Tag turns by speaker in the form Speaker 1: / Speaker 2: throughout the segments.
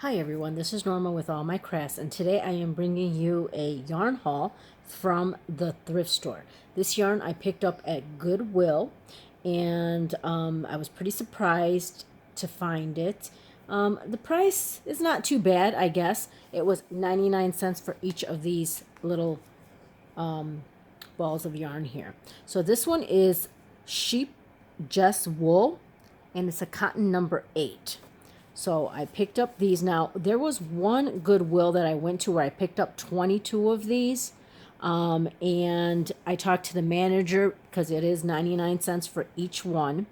Speaker 1: Hi everyone, this is Norma with All My Crafts, and today I am bringing you a yarn haul from the thrift store. This yarn I picked up at Goodwill, and I was pretty surprised to find it. The price is not too bad, I guess. It was 99 cents for each of these little balls of yarn here. So this one is sheep Jess wool, and it's a cotton number 8. So I picked up these. Now, there was one Goodwill that I went to where I picked up 22 of these. And I talked to the manager because it is 99 cents for each one.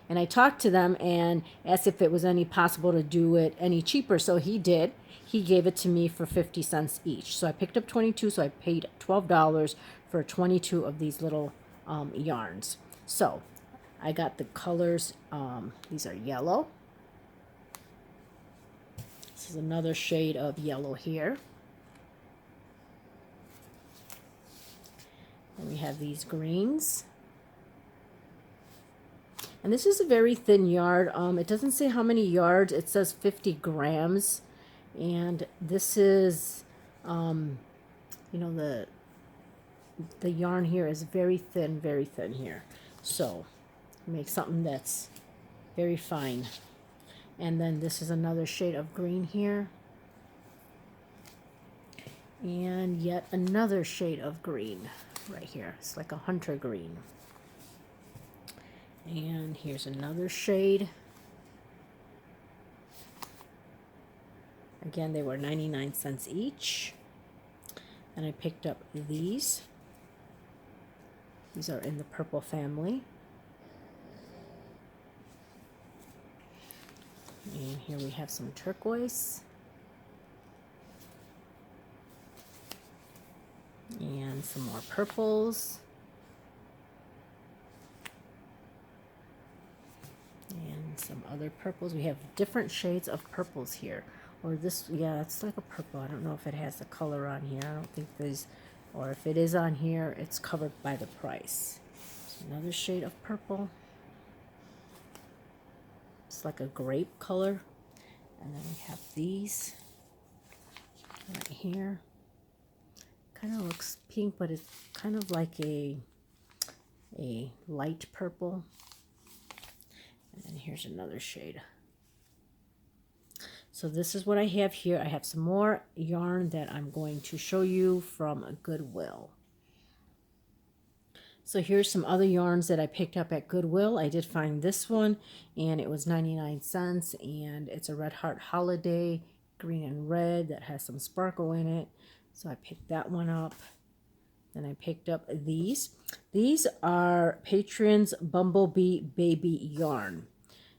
Speaker 1: And I talked to them and asked if it was any possible to do it any cheaper. So he did. He gave it to me for 50 cents each. So I picked up 22, so I paid $12 for 22 of these little yarns. So I got the colors. These are yellow. This is another shade of yellow here. And we have these greens. And this is a very thin yard. It doesn't say how many yards. It says 50 grams. And this is, the yarn here is very thin here. So make something that's very fine. And then this is another shade of green here. And yet another shade of green right here. It's like a hunter green. And here's another shade. Again, they were 99 cents each. And I picked up these. These are in the purple family. And here we have some turquoise. And some more purples. And some other purples. We have different shades of purples here. Or this, yeah, it's like a purple. I don't know if it has the color on here. I don't think there's, or if it is on here, it's covered by the price. There's another shade of purple. It's like a grape color. And then we have these right here. Kind of looks pink, but it's kind of like a light purple. And then here's another shade. So this is what I have here. I have some more yarn that I'm going to show you from Goodwill. So here's some other yarns that I picked up at Goodwill. I did find this one, and it was 99 cents, and it's a Red Heart Holiday, green and red, that has some sparkle in it. So I picked that one up. Then I picked up these. These are Patreon's Bumblebee Baby Yarn.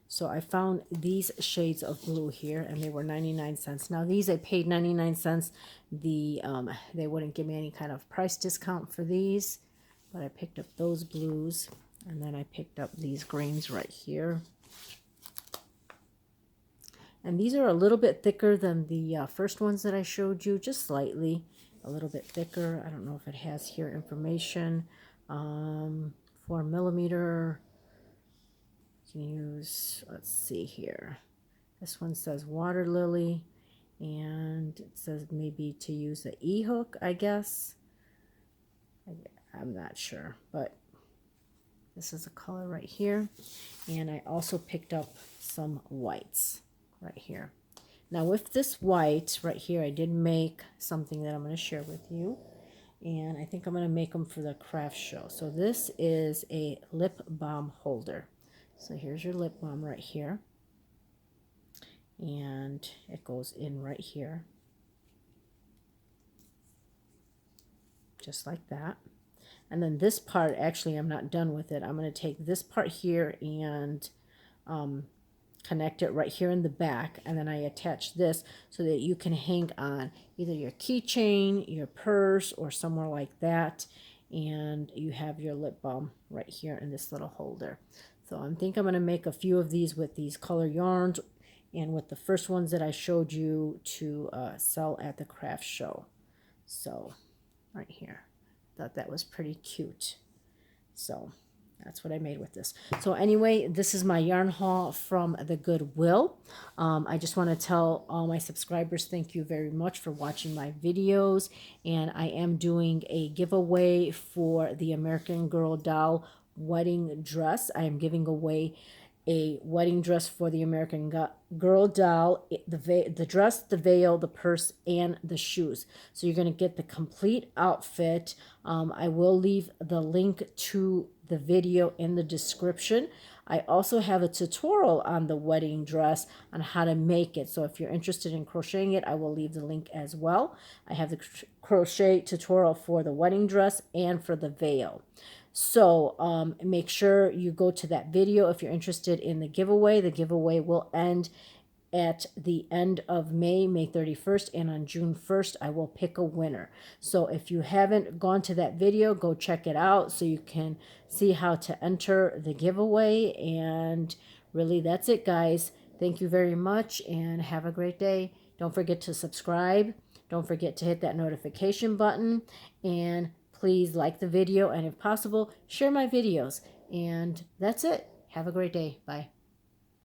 Speaker 1: So I found these shades of blue here, and they were 99 cents. Now these I paid 99 cents. They wouldn't give me any kind of price discount for these, but I picked up those blues, and then I picked up these greens right here. And these are a little bit thicker than the first ones that I showed you, just slightly, a little bit thicker. I don't know if it has here information. 4mm. You can use, let's see here. This one says water lily, and it says maybe to use the E-hook, I guess. I'm not sure, but this is a color right here. And I also picked up some whites right here. Now with this white right here, I did make something that I'm going to share with you. And I think I'm going to make them for the craft show. So this is a lip balm holder. So here's your lip balm right here. And it goes in right here. Just like that. And then this part, actually, I'm not done with it. I'm going to take this part here and connect it right here in the back. And then I attach this so that you can hang on either your keychain, your purse, or somewhere like that. And you have your lip balm right here in this little holder. So I think I'm going to make a few of these with these color yarns and with the first ones that I showed you to sell at the craft show. So right here. Thought that was pretty cute. So That's what I made with this. So anyway, this is my yarn haul from the Goodwill. I just want to tell all my subscribers thank you very much for watching my videos. And I am doing a giveaway for the American Girl doll wedding dress. I am giving away a wedding dress for the American Girl doll, the dress, the veil, the purse, and the shoes. So you're going to get the complete outfit. I will leave the link to the video in the description. I also have a tutorial on the wedding dress on how to make it. So if you're interested in crocheting it, I will leave the link as well. I have the crochet tutorial for the wedding dress and for the veil. So make sure you go to that video if you're interested in the giveaway. The giveaway will end at the end of May 31st, and on June 1st, I will pick a winner. So if you haven't gone to that video, go check it out so you can see how to enter the giveaway. And really, that's it, guys. Thank you very much, and have a great day. Don't forget to subscribe. Don't forget to hit that notification button, and please like the video, and if possible, share my videos. And that's it. Have a great day. Bye.